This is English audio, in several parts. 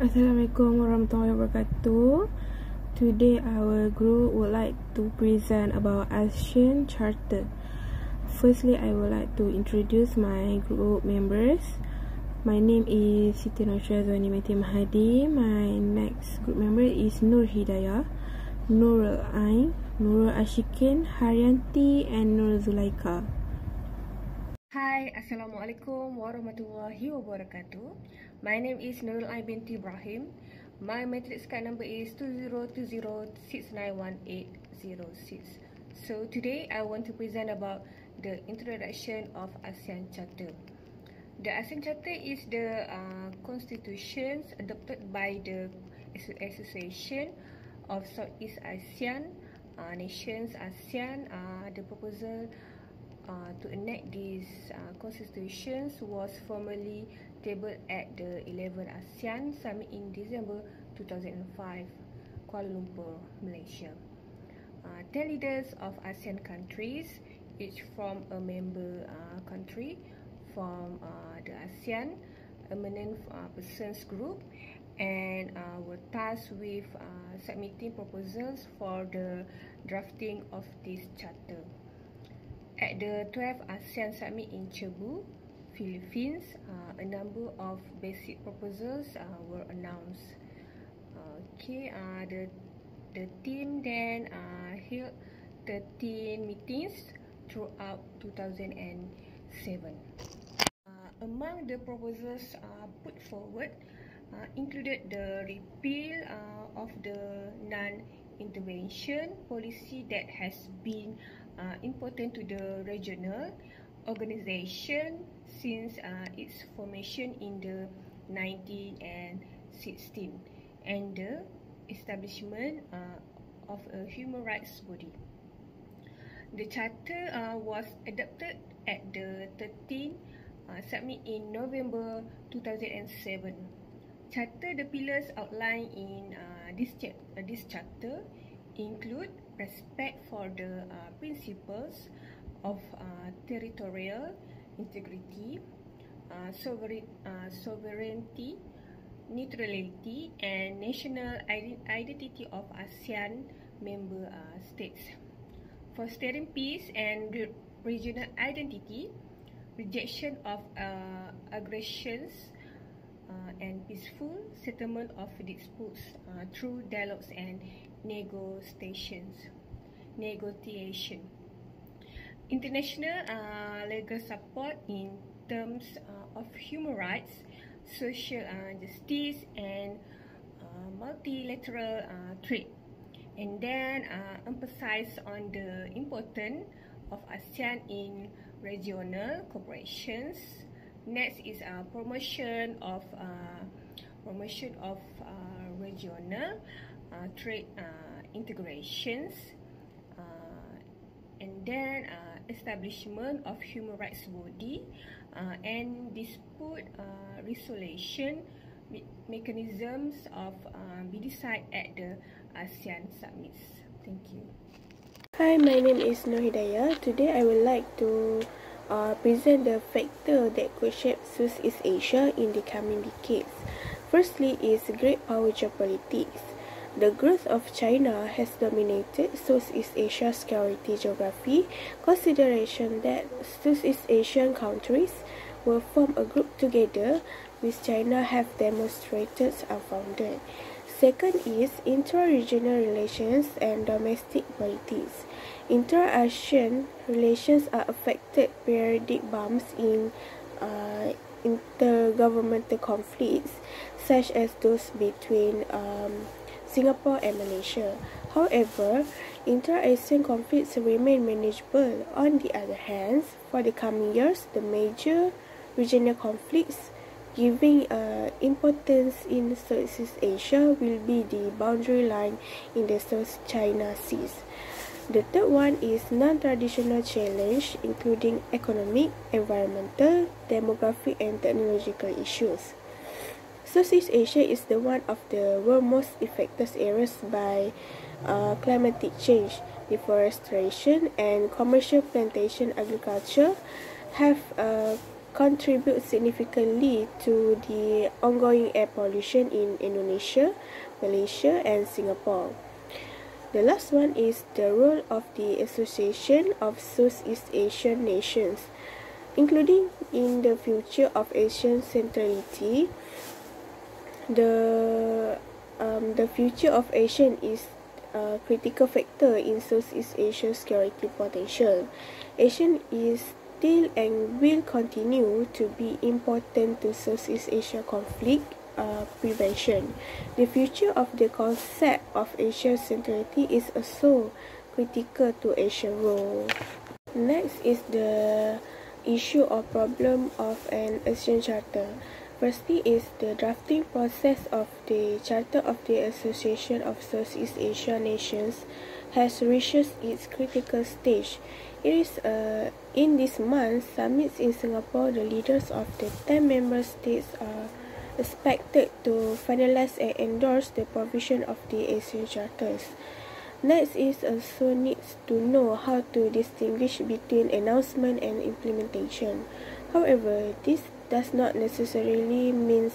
Assalamualaikum warahmatullahi wabarakatuh. Today our group would like to present about Asean Charter. Firstly, I would like to introduce my group members. My name is Siti Noshazwani Mati Mahadi. My next group member is Nur Hidayah, Nurul Ain, Nurul Ashikin, Haryanti and Nur Zulaika. Hi, Assalamualaikum warahmatullahi wabarakatuh. My name is Nurul Ain binti Ibrahim. My matrix card number is 2020691806. So today I want to present about the introduction of ASEAN Charter. The ASEAN Charter is the constitutions adopted by the Association of Southeast Asian nations, ASEAN. The proposal to enact these constitutions was formally tabled at the 11th ASEAN Summit in December 2005, Kuala Lumpur, Malaysia. 10 leaders of ASEAN countries, each from a member country from the ASEAN Eminent Persons Group, and were tasked with submitting proposals for the drafting of this charter. At the 12th ASEAN Summit in Cebu, Philippines, a number of basic proposals were announced. The team then held 13 meetings throughout 2007. Among the proposals put forward included the repeal of the non-intervention policy that has been important to the regional organization since its formation in the 1916, and the establishment of a human rights body. The charter was adopted at the 13th summit in November 2007. The pillars outlined in this charter include respect for the principles of territorial integrity, sovereignty, neutrality, and national identity of ASEAN member states, fostering peace and regional identity, rejection of aggressions, and peaceful settlement of disputes through dialogues and negotiation. International legal support in terms of human rights, social justice, and multilateral trade, and then emphasize on the importance of ASEAN in regional cooperations. Next is promotion of regional trade integrations, and then establishment of human rights body and dispute resolution mechanisms of be decided at the ASEAN summits. Thank you. Hi, my name is Nur Hidayah. Today I would like to present the factor that could shape Southeast Asia in the coming decades. Firstly is great power geopolitics. The growth of China has dominated Southeast Asia's security geography. Consideration that Southeast Asian countries will form a group together with China have demonstrated unfounded. Second is intra-regional relations and domestic politics. Inter-ASEAN relations are affected periodic bumps in intergovernmental conflicts, such as those between Singapore and Malaysia. However, inter-ASEAN conflicts remain manageable. On the other hand, for the coming years, the major regional conflicts giving importance in Southeast Asia will be the boundary line in the South China Seas. The third one is non-traditional challenge, including economic, environmental, demographic, and technological issues. Southeast Asia is the one of the world's most affected areas by climatic change. Deforestation and commercial plantation agriculture have contribute significantly to the ongoing air pollution in Indonesia, Malaysia, and Singapore. The last one is the role of the Association of Southeast Asian Nations, including in the future of Asian centrality. The future of Asia is a critical factor in Southeast Asia's security potential. Asia is still and will continue to be important to Southeast Asia conflict prevention. The future of the concept of Asian centrality is also critical to Asian role. Next is the issue or problem of an Asean Charter. Firstly is the drafting process of the Charter of the Association of Southeast Asia Nations has reached its critical stage. It is in this month summits in Singapore, the leaders of the 10 member states are expected to finalize and endorse the provision of the Asean Charters. Next is also needs to know how to distinguish between announcement and implementation. However, this does not necessarily mean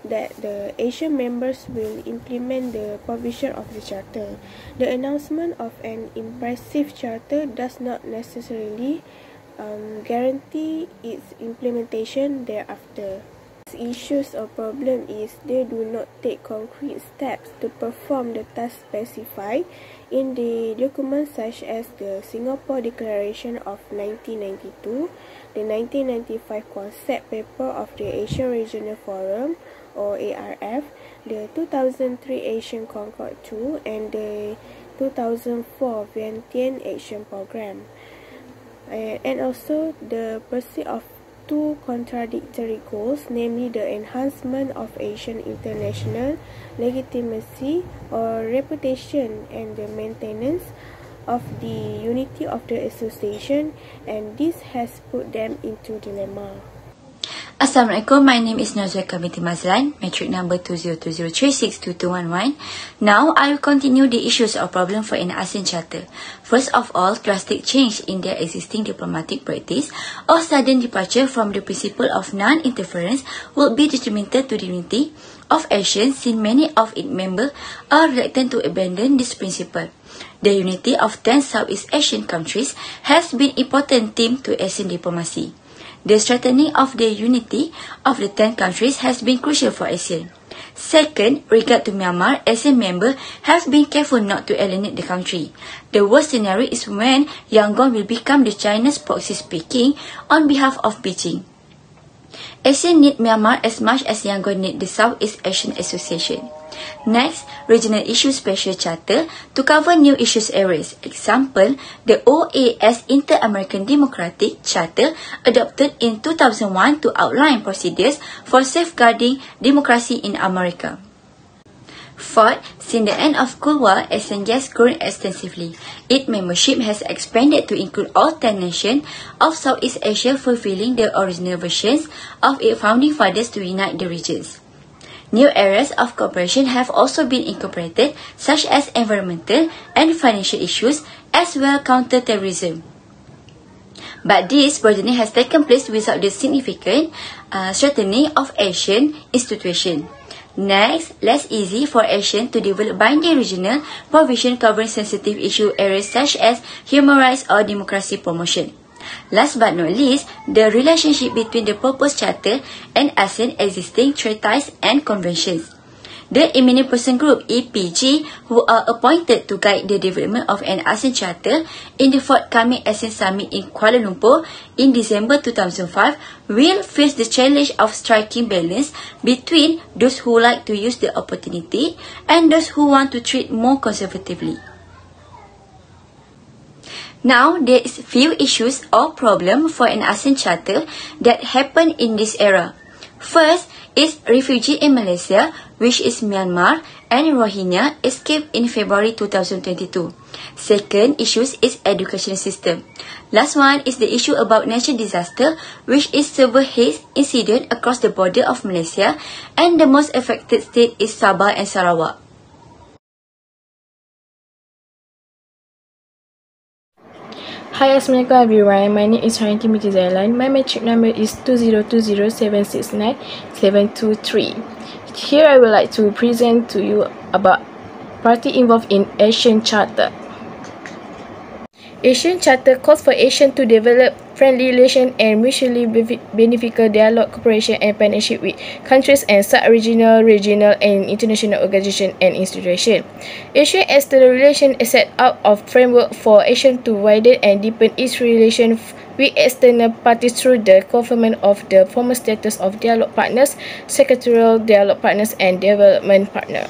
that the Asian members will implement the provision of the Charter. The announcement of an impressive Charter does not necessarily guarantee its implementation thereafter. Issues or problem is they do not take concrete steps to perform the task specified in the documents such as the Singapore Declaration of 1992, the 1995 Concept Paper of the Asian Regional Forum or ARF, the 2003 Asian Concord II, and the 2004 Vientiane Action Programme, and also the pursuit of two contradictory goals, namely the enhancement of Asian international legitimacy or reputation and the maintenance of the unity of the association, and this has put them into dilemma. Assalamualaikum, my name is Nazrika binti Mazlan, metric number 2020362211. Now, I will continue the issues or problem for an ASEAN Charter. First of all, drastic change in their existing diplomatic practice or sudden departure from the principle of non-interference will be detrimental to the unity of ASEAN, since many of its members are reluctant to abandon this principle. The unity of 10 Southeast Asian countries has been an important theme to ASEAN diplomacy. The strengthening of the unity of the 10 countries has been crucial for ASEAN. Second, regard to Myanmar, ASEAN members have been careful not to alienate the country. The worst scenario is when Yangon will become the China's proxy speaking on behalf of Beijing. ASEAN need Myanmar as much as Yangon need the Southeast Asian Association. Next, regional issue special charter to cover new issues areas. Example, the OAS Inter-American Democratic Charter adopted in 2001 to outline procedures for safeguarding democracy in America. Fourth, since the end of Cold War, ASEAN has grown extensively. Its membership has expanded to include all 10 nations of Southeast Asia, fulfilling the original versions of its founding fathers to unite the regions. New areas of cooperation have also been incorporated, such as environmental and financial issues, as well as counter-terrorism. But this broadening has taken place without the significant strengthening of Asian institutions. Next, less easy for ASEAN to develop binding regional provision covering sensitive issue areas such as human rights or democracy promotion. Last but not least, the relationship between the proposed charter and ASEAN existing treaties and conventions. The Eminent Person Group, EPG, who are appointed to guide the development of an ASEAN Charter in the forthcoming ASEAN Summit in Kuala Lumpur in December 2005, will face the challenge of striking balance between those who like to use the opportunity and those who want to treat more conservatively. Now, there is few issues or problems for an ASEAN Charter that happen in this era. First is refugee in Malaysia, which is Myanmar, and Rohingya escaped in February 2022. Second issues is education system. Last one is the issue about natural disaster, which is severe haze incident across the border of Malaysia, and the most affected state is Sabah and Sarawak. Hi, Assalamualaikum everyone. My name is Harinti Mitizalan. My metric number is 2020769723. Here I would like to present to you about party involved in Asean Charter. Asean Charter calls for Asean to develop friendly relations and mutually beneficial dialogue, cooperation and partnership with countries and sub-regional, regional and international organizations and institutions. Asian external relations is set out of framework for Asean to widen and deepen its relations with external parties through the conferment of the formal status of dialogue partners, secretarial dialogue partners and development partner.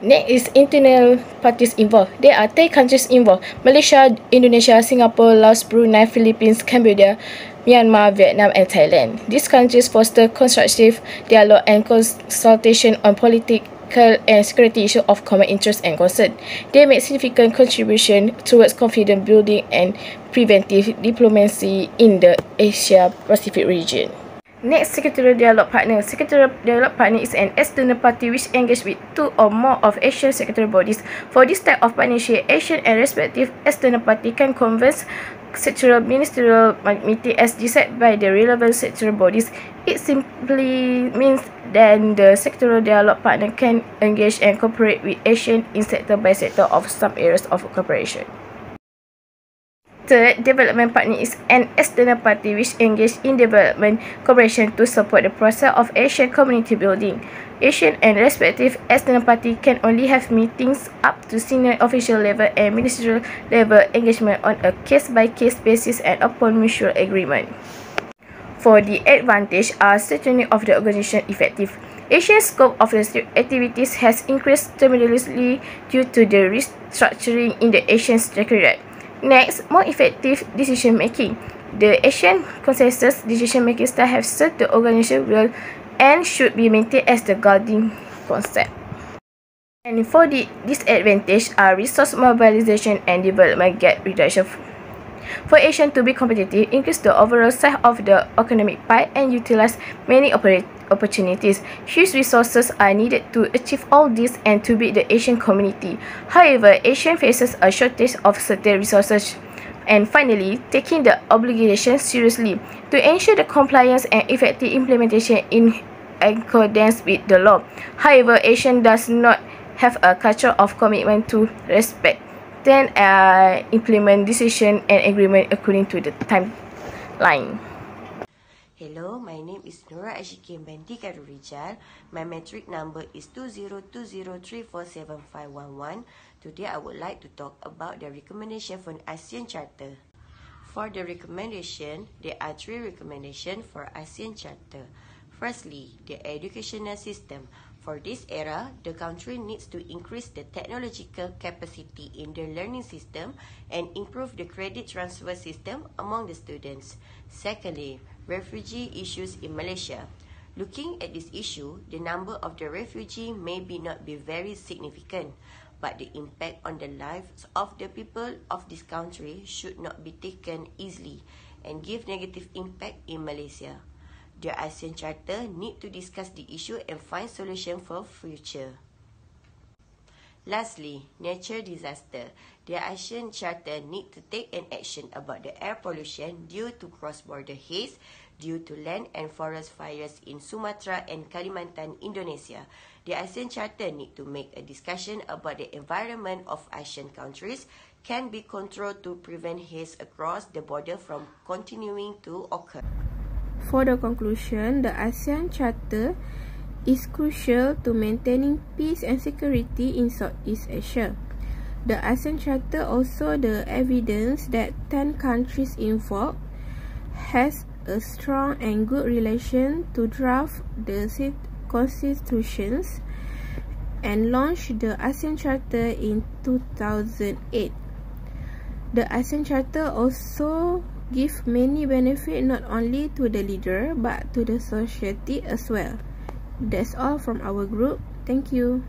Next is internal parties involved. There are 10 countries involved: Malaysia, Indonesia, Singapore, Laos, Brunei, Philippines, Cambodia, Myanmar, Vietnam and Thailand. These countries foster constructive dialogue and consultation on political and security issues of common interest and concern. They make significant contribution towards confidence building and preventive diplomacy in the Asia-Pacific region. Next, secretarial dialogue partner. Secretarial dialogue partner is an external party which engages with two or more of Asian secretarial bodies. For this type of partnership, Asian and respective external party can converse secretarial ministerial meeting as decided by the relevant secretarial bodies. It simply means that the secretarial dialogue partner can engage and cooperate with Asian in sector by sector of some areas of cooperation. Third, development partner is an external party which engages in development cooperation to support the process of Asian community building. Asian and respective external party can only have meetings up to senior official level and ministerial level engagement on a case-by-case basis and upon mutual agreement. For the advantage are strengthening of the organization effective. Asia's scope of the activities has increased tremendously due to the restructuring in the Asian Secretariat. Next, more effective decision making. The Asian consensus decision making style have served the organization well and should be maintained as the guiding concept. And for the disadvantage are resource mobilization and development gap reduction. For Asian to be competitive, increase the overall size of the economic pie and utilize many opportunities. Huge resources are needed to achieve all this and to build the Asian community. However, Asian faces a shortage of certain resources. And finally, taking the obligation seriously to ensure the compliance and effective implementation in accordance with the law. However, Asian does not have a culture of commitment to respect then implement decision and agreement according to the timeline. Hello, my name is Nura Ashikin binti Karul Rijal. My metric number is 2020347511. Today I would like to talk about the recommendation for ASEAN Charter. For the recommendation, there are 3 recommendations for ASEAN Charter. Firstly, the educational system. For this era, the country needs to increase the technological capacity in the learning system and improve the credit transfer system among the students. Secondly, refugee issues in Malaysia. Looking at this issue, the number of the refugees may not be very significant, but the impact on the lives of the people of this country should not be taken easily and give negative impact in Malaysia. The ASEAN Charter need to discuss the issue and find solution for future. Lastly, nature disaster. The ASEAN Charter need to take an action about the air pollution due to cross-border haze, due to land and forest fires in Sumatra and Kalimantan, Indonesia. The ASEAN Charter need to make a discussion about the environment of Asian countries can be controlled to prevent haze across the border from continuing to occur. For the conclusion, the ASEAN Charter is crucial to maintaining peace and security in Southeast Asia. The ASEAN Charter also the evidence that 10 countries involved has a strong and good relation to draft the constitutions and launch the ASEAN Charter in 2008. The ASEAN Charter also give many benefit not only to the leader but to the society as well. That's all from our group. Thank you.